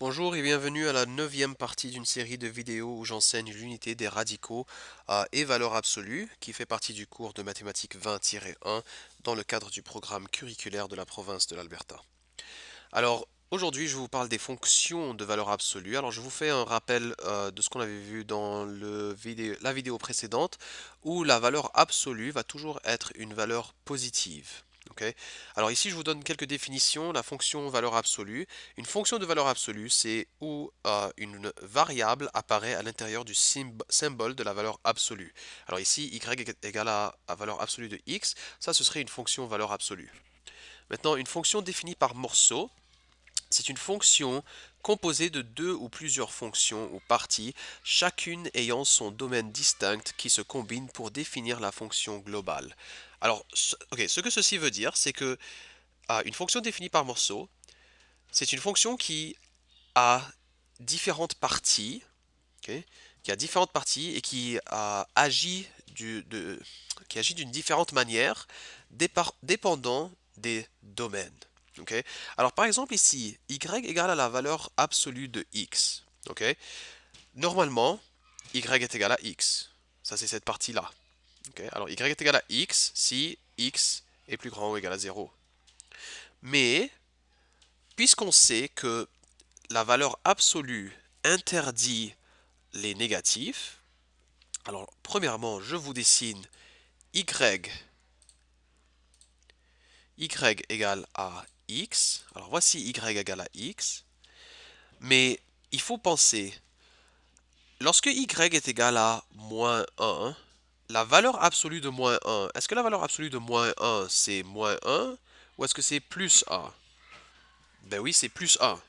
Bonjour et bienvenue à la neuvième partie d'une série de vidéos où j'enseigne l'unité des radicaux et valeurs absolues qui fait partie du cours de mathématiques 20-1 dans le cadre du programme curriculaire de la province de l'Alberta. Alors aujourd'hui je vous parle des fonctions de valeur absolue. Alors je vous fais un rappel de ce qu'on avait vu dans la vidéo précédente où la valeur absolue va toujours être une valeur positive. Ok. Alors ici, je vous donne quelques définitions. La fonction valeur absolue. Une fonction de valeur absolue, c'est où une variable apparaît à l'intérieur du symbole de la valeur absolue. Alors ici, y est égal à valeur absolue de x. Ça, ce serait une fonction valeur absolue. Maintenant, une fonction définie par morceau, c'est une fonction composée de deux ou plusieurs fonctions ou parties, chacune ayant son domaine distinct qui se combine pour définir la fonction globale. Alors, ce que ceci veut dire, c'est que une fonction définie par morceau, c'est une fonction qui a différentes parties, ok, qui a différentes parties et qui qui agit d'une différente manière dépendant des domaines. Ok. Alors par exemple ici, y égale à la valeur absolue de x. Ok. Normalement, y est égal à x. Ça c'est cette partie-là. Ok. Alors y est égal à x si x est plus grand ou égal à 0. Mais puisqu'on sait que la valeur absolue interdit les négatifs, alors premièrement, je vous dessine y, y égale à x. Alors voici y égale à x. Mais il faut penser, lorsque y est égal à moins 1, la valeur absolue de moins 1, est-ce que la valeur absolue de moins 1 c'est moins 1 ou est-ce que c'est plus 1? Ben oui, c'est plus 1.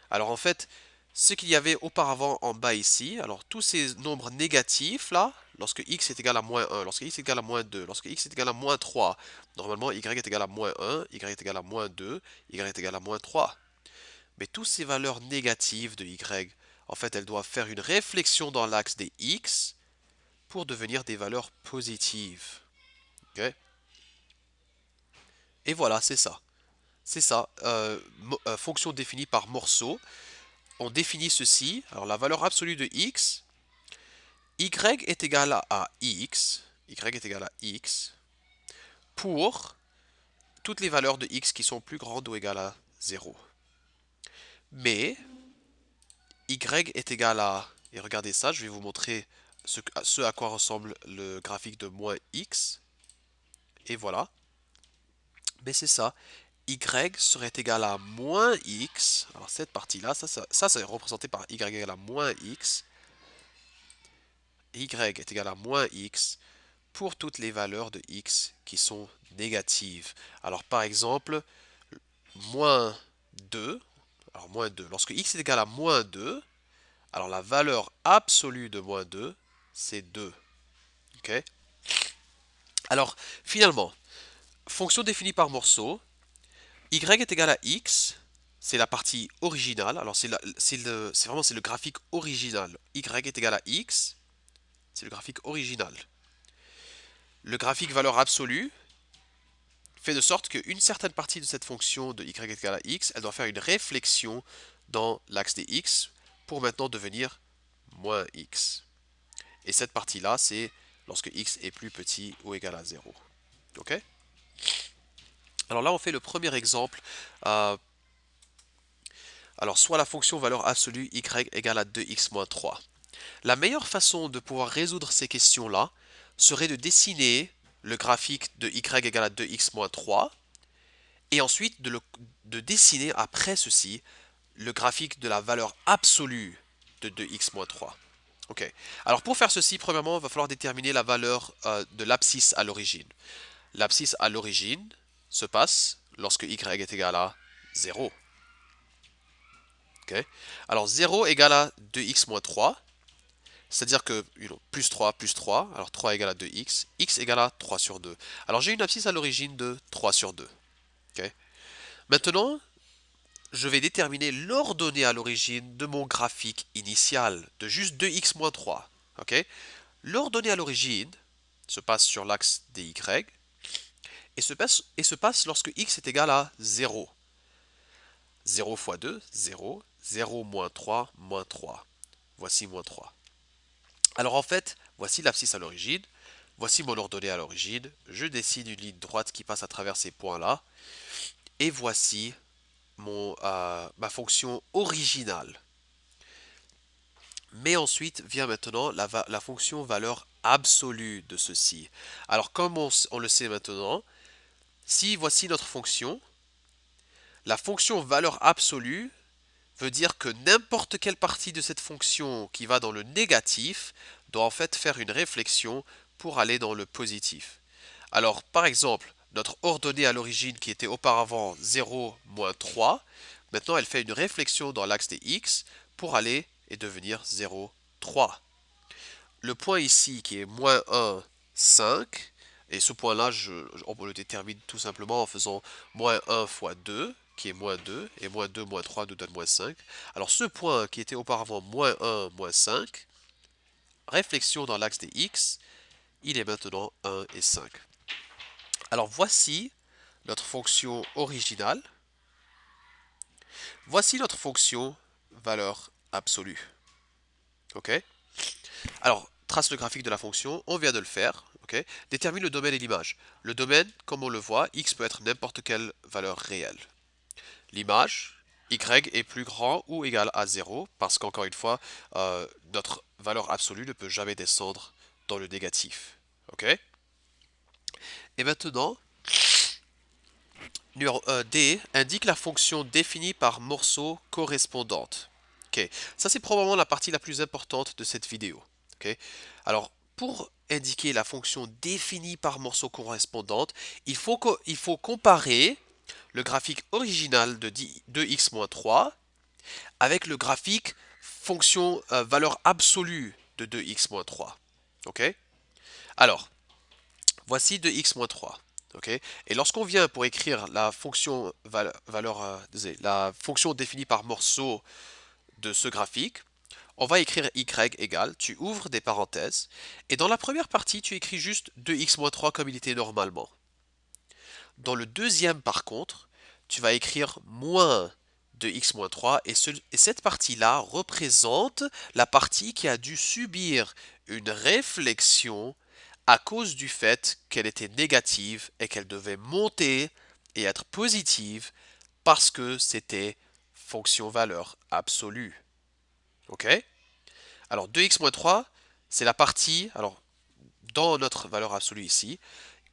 Alors en fait, ce qu'il y avait auparavant en bas ici, alors tous ces nombres négatifs là, lorsque x est égal à moins 1, lorsque x est égal à moins 2, lorsque x est égal à moins 3, normalement y est égal à moins 1, y est égal à moins 2, y est égal à moins 3. Mais toutes ces valeurs négatives de y, en fait, elles doivent faire une réflexion dans l'axe des x pour devenir des valeurs positives. Ok. Et voilà, c'est ça. C'est ça. Fonction définie par morceau. On définit ceci. Alors la valeur absolue de x, y est égal à x. Y est égal à x pour toutes les valeurs de x qui sont plus grandes ou égales à 0. Mais y est égal à, et regardez ça, je vais vous montrer ce à quoi ressemble le graphique de moins x. Et voilà. Mais c'est ça. Y serait égal à moins x. Alors cette partie-là, ça c'est représenté par y égale à moins x. Y est égal à moins x pour toutes les valeurs de x qui sont négatives. Alors par exemple, moins 2. Alors moins 2. Lorsque x est égal à moins 2, alors la valeur absolue de moins 2, c'est 2. Ok. Alors finalement, fonction définie par morceau, y est égal à x, c'est la partie originale. Alors c'est le graphique original. Y est égal à x, c'est le graphique original. Le graphique valeur absolue fait de sorte qu'une certaine partie de cette fonction de y est égal à x, elle doit faire une réflexion dans l'axe des x pour maintenant devenir moins x. Et cette partie-là, c'est lorsque x est plus petit ou égal à 0. Ok. Alors là, on fait le premier exemple. Euh, alors, soit la fonction valeur absolue y égale à 2x moins 3. La meilleure façon de pouvoir résoudre ces questions-là serait de dessiner le graphique de y égale à 2x moins 3 et ensuite de dessiner après ceci le graphique de la valeur absolue de 2x moins 3. Ok. Alors pour faire ceci, premièrement, il va falloir déterminer la valeur de l'abscisse à l'origine. L'abscisse à l'origine se passe lorsque y est égal à 0. Ok. Alors 0 égale à 2x moins 3. C'est-à-dire que plus 3, alors 3 égale à 2x, x égale à 3 sur 2. Alors j'ai une abscisse à l'origine de 3 sur 2. Ok. Maintenant, je vais déterminer l'ordonnée à l'origine de mon graphique initial, de juste 2x moins 3. Ok. L'ordonnée à l'origine se passe sur l'axe des y et se passe lorsque x est égal à 0. 0 fois 2, 0. 0, moins 3, moins 3. Voici moins 3. Alors en fait, voici l'abscisse à l'origine. Voici mon ordonnée à l'origine. Je dessine une ligne droite qui passe à travers ces points-là. Et voici ma fonction originale. Mais ensuite vient maintenant la fonction valeur absolue de ceci. Alors comme on le sait maintenant, si voici notre fonction, la fonction valeur absolue veut dire que n'importe quelle partie de cette fonction qui va dans le négatif doit en fait faire une réflexion pour aller dans le positif. Alors par exemple, notre ordonnée à l'origine qui était auparavant 0, moins 3, maintenant elle fait une réflexion dans l'axe des x pour aller et devenir 0, 3. Le point ici qui est moins 1, 5, et ce point-là, on le détermine tout simplement en faisant moins 1 fois 2, qui est moins 2, et moins 2, moins 3 nous donne moins 5. Alors ce point qui était auparavant moins 1, moins 5, réflexion dans l'axe des x, il est maintenant 1 et 5. Alors voici notre fonction originale. Voici notre fonction valeur absolue. OK? Alors, trace le graphique de la fonction, on vient de le faire. OK? Détermine le domaine et l'image. Le domaine, comme on le voit, x peut être n'importe quelle valeur réelle. L'image, y est plus grand ou égal à 0, parce qu'encore une fois, notre valeur absolue ne peut jamais descendre dans le négatif. OK? Et maintenant, numéro D, indique la fonction définie par morceau correspondante. Ok, ça c'est probablement la partie la plus importante de cette vidéo. Ok, alors pour indiquer la fonction définie par morceau correspondante, il faut comparer le graphique original de 2x-3 avec le graphique fonction valeur absolue de 2x-3. Ok, alors voici 2x-3. Okay. Et lorsqu'on vient pour écrire la fonction la fonction définie par morceau de ce graphique, on va écrire y égale, tu ouvres des parenthèses, et dans la première partie, tu écris juste 2x-3 comme il était normalement. Dans le deuxième, par contre, tu vas écrire moins 2x-3, et cette partie-là représente la partie qui a dû subir une réflexion à cause du fait qu'elle était négative et qu'elle devait monter et être positive parce que c'était fonction valeur absolue. Ok? Alors 2x-3, c'est la partie, alors dans notre valeur absolue ici,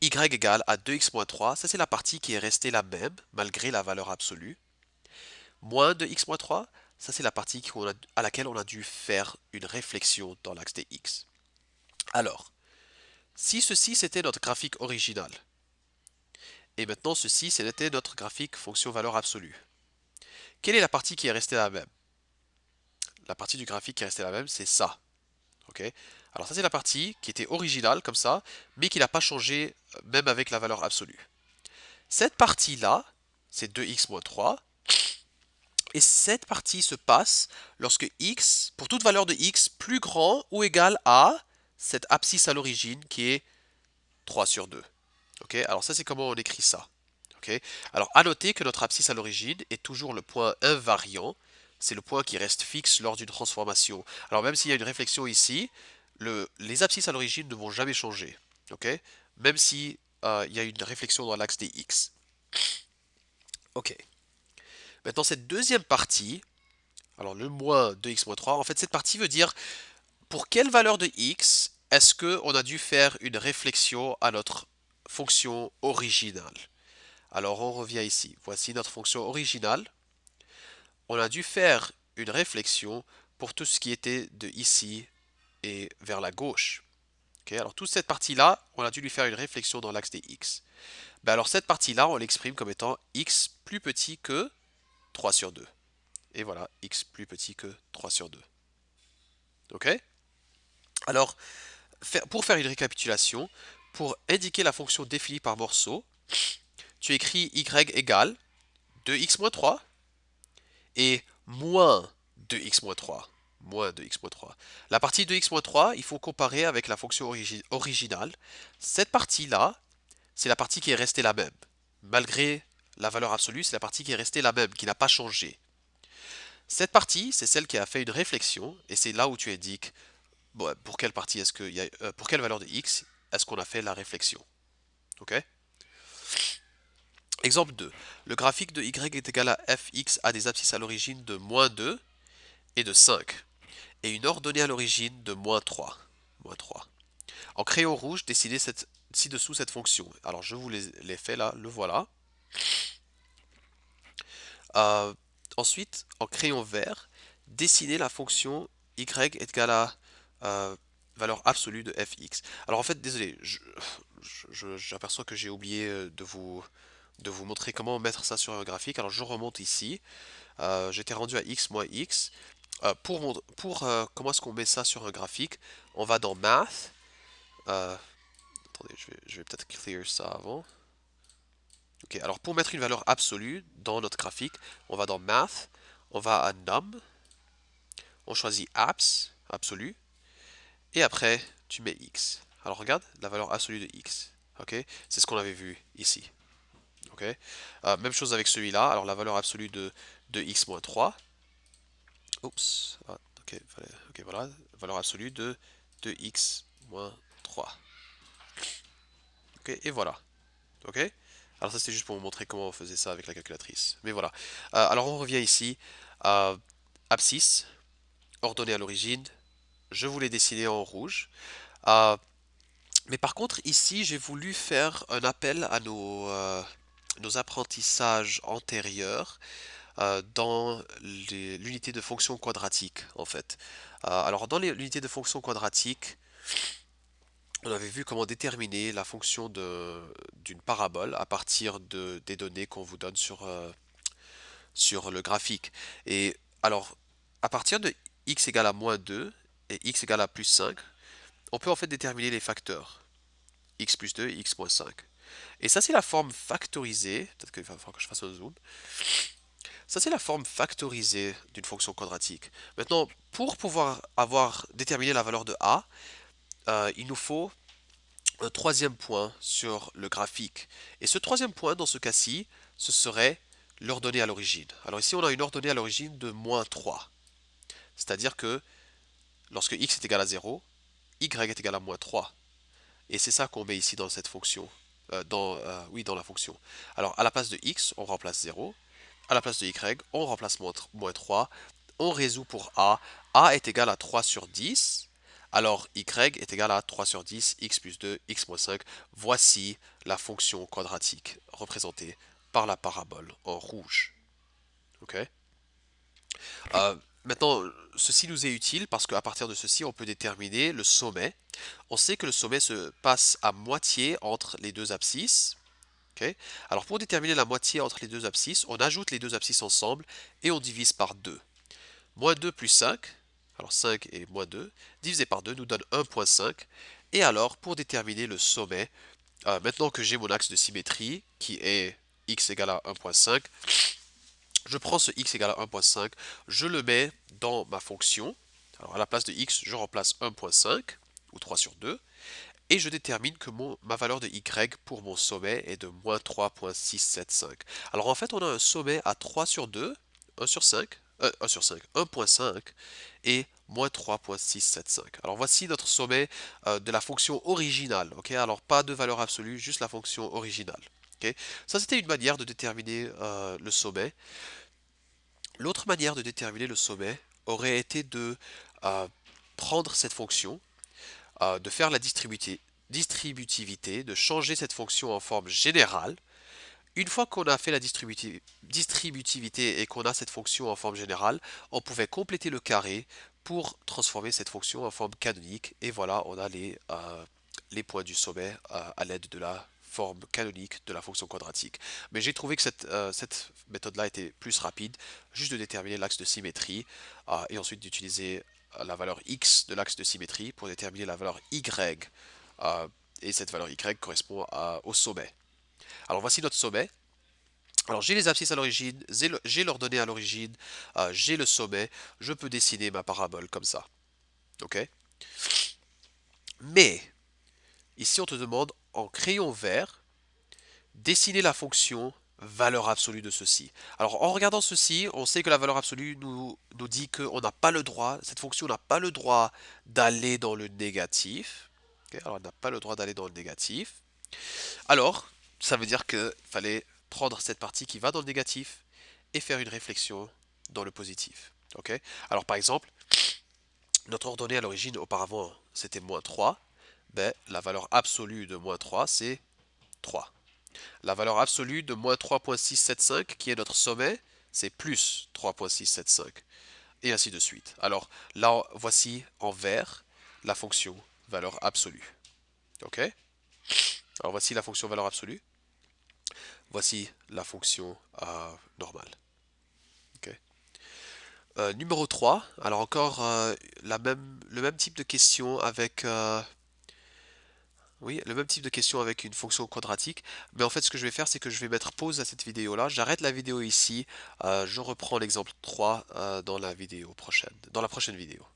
y égale à 2x-3, ça c'est la partie qui est restée la même malgré la valeur absolue. Moins de x-3, ça c'est la partie à laquelle on a dû faire une réflexion dans l'axe des x. Alors, si ceci c'était notre graphique original, et maintenant ceci c'était notre graphique fonction valeur absolue, quelle est la partie qui est restée la même? La partie du graphique qui est restée la même, c'est ça. Ok. Alors ça c'est la partie qui était originale comme ça, mais qui n'a pas changé même avec la valeur absolue. Cette partie-là, c'est 2x-3, et cette partie se passe lorsque x, pour toute valeur de x, plus grand ou égal à cette abscisse à l'origine qui est 3 sur 2. Ok, alors ça c'est comment on écrit ça. Ok, alors à noter que notre abscisse à l'origine est toujours le point invariant, c'est le point qui reste fixe lors d'une transformation. Alors même s'il y a une réflexion ici, les abscisses à l'origine ne vont jamais changer. Ok, même si il y a une réflexion dans l'axe des x. Ok, maintenant cette deuxième partie, alors le moins 2x moins 3, en fait cette partie veut dire pour quelle valeur de x est-ce qu'on a dû faire une réflexion à notre fonction originale. Alors on revient ici. Voici notre fonction originale. On a dû faire une réflexion pour tout ce qui était de ici et vers la gauche. Okay, alors toute cette partie-là, on a dû lui faire une réflexion dans l'axe des x. Ben alors cette partie-là, on l'exprime comme étant x plus petit que 3 sur 2. Et voilà, x plus petit que 3 sur 2. Ok? Alors, pour faire une récapitulation, pour indiquer la fonction définie par morceau, tu écris y égale 2x moins 3 et moins 2x moins 3. Moins 2x moins 3. La partie de x moins 3, il faut comparer avec la fonction originale. Cette partie-là, c'est la partie qui est restée la même. Malgré la valeur absolue, c'est la partie qui est restée la même, qui n'a pas changé. Cette partie, c'est celle qui a fait une réflexion, et c'est là où tu indiques bon, pour quelle partie est-ce que pour quelle valeur de x est-ce qu'on a fait la réflexion. Ok? Exemple 2. Le graphique de y est égal à fx a des abscisses à l'origine de -2 et de 5, et une ordonnée à l'origine de -3. -3. En crayon rouge, dessinez ci-dessous cette fonction. Alors je vous les fais là, le voilà. Euh, Ensuite, en crayon vert, dessinez la fonction y est égal à euh, valeur absolue de fx. Alors en fait, désolé, j'aperçois que j'ai oublié de vous montrer comment mettre ça sur un graphique. Alors je remonte ici. J'étais rendu à x moins x. Comment est-ce qu'on met ça sur un graphique? On va dans Math. Euh, Attendez, je vais peut-être clear ça avant. Ok, alors pour mettre une valeur absolue dans notre graphique, on va dans Math, on va à Num, on choisit Abs, absolu, et après tu mets X. Alors regarde la valeur absolue de X. Ok, c'est ce qu'on avait vu ici. Ok, même chose avec celui-là. Alors la valeur absolue de X moins 3. Oups, ok, ok, voilà, valeur absolue de X moins 3. Ok, et voilà. Ok? Alors ça c'était juste pour vous montrer comment on faisait ça avec la calculatrice. Mais voilà. Alors on revient ici. à Abscisse, ordonnée à l'origine. Je voulais dessiner en rouge. Euh, mais par contre ici j'ai voulu faire un appel à nos apprentissages antérieurs dans l'unité de fonction quadratique en fait. Alors dans l'unité de fonction quadratique, on avait vu comment déterminer la fonction d'une parabole à partir des données qu'on vous donne sur le graphique. Et alors, à partir de x égale à -2 et x égale à +5, on peut en fait déterminer les facteurs x plus 2 et x moins 5. Et ça, c'est la forme factorisée. Peut-être qu'il va falloir que je fasse un zoom. Ça, c'est la forme factorisée d'une fonction quadratique. Maintenant, pour pouvoir déterminé la valeur de a, il nous faut un troisième point sur le graphique. Et ce troisième point, dans ce cas-ci, ce serait l'ordonnée à l'origine. Alors ici, on a une ordonnée à l'origine de -3. C'est-à-dire que lorsque x est égal à 0, y est égal à -3. Et c'est ça qu'on met ici dans cette fonction. Oui, dans la fonction. Alors, à la place de x, on remplace 0. À la place de y, on remplace -3. On résout pour a. A est égal à 3 sur 10. Alors, y est égal à 3 sur 10, x plus 2, x moins 5. Voici la fonction quadratique représentée par la parabole en rouge. Ok? Euh, Maintenant, ceci nous est utile parce qu'à partir de ceci, on peut déterminer le sommet. On sait que le sommet se passe à moitié entre les deux abscisses. Ok. Alors pour déterminer la moitié entre les deux abscisses, on ajoute les deux abscisses ensemble et on divise par 2. -2 plus 5, alors 5 et -2, divisé par 2 nous donne 1,5. Et alors, pour déterminer le sommet, maintenant que j'ai mon axe de symétrie, qui est x égale à 1,5, je prends ce x égale à 1,5, je le mets dans ma fonction. Alors à la place de x, je remplace 1,5, ou 3 sur 2, et je détermine que ma valeur de y pour mon sommet est de -3,675. Alors en fait, on a un sommet à 3 sur 2, 1 sur 5, 1 sur 5, 1,5 et -3,675. Alors voici notre sommet de la fonction originale. Ok, alors pas de valeur absolue, juste la fonction originale. Ok, ça c'était une manière de déterminer le sommet. L'autre manière de déterminer le sommet aurait été de euh, prendre cette fonction, de faire la distributivité, de changer cette fonction en forme générale. Une fois qu'on a fait la distributivité et qu'on a cette fonction en forme générale, on pouvait compléter le carré pour transformer cette fonction en forme canonique. Et voilà, on a les points du sommet à l'aide de la forme canonique de la fonction quadratique. Mais j'ai trouvé que cette méthode-là était plus rapide, juste de déterminer l'axe de symétrie et ensuite d'utiliser la valeur x de l'axe de symétrie pour déterminer la valeur y. euh, et cette valeur y correspond au sommet. Alors voici notre sommet. Alors j'ai les abscisses à l'origine, j'ai l'ordonnée à l'origine, j'ai le sommet, je peux dessiner ma parabole comme ça. Ok? Mais ici on te demande en crayon vert, dessiner la fonction valeur absolue de ceci. Alors en regardant ceci, on sait que la valeur absolue nous dit qu'on n'a pas le droit, cette fonction n'a pas le droit d'aller dans le négatif. Ok, alors elle n'a pas le droit d'aller dans le négatif. Alors, ça veut dire qu'il fallait prendre cette partie qui va dans le négatif et faire une réflexion dans le positif. Ok. Alors par exemple, notre ordonnée à l'origine auparavant c'était -3. Ben, la valeur absolue de -3 c'est 3. La valeur absolue de -3,675 qui est notre sommet, c'est plus 3,675 et ainsi de suite. Alors là, voici en vert la fonction valeur absolue. Ok. Alors voici la fonction valeur absolue. Voici la fonction normale. Ok. Numéro 3. Alors encore le même type de question avec oui, le même type de question avec une fonction quadratique. Mais en fait, ce que je vais faire, c'est que je vais mettre pause à cette vidéo-là. J'arrête la vidéo ici. Je reprends l'exemple 3 dans la vidéo prochaine, dans la prochaine vidéo.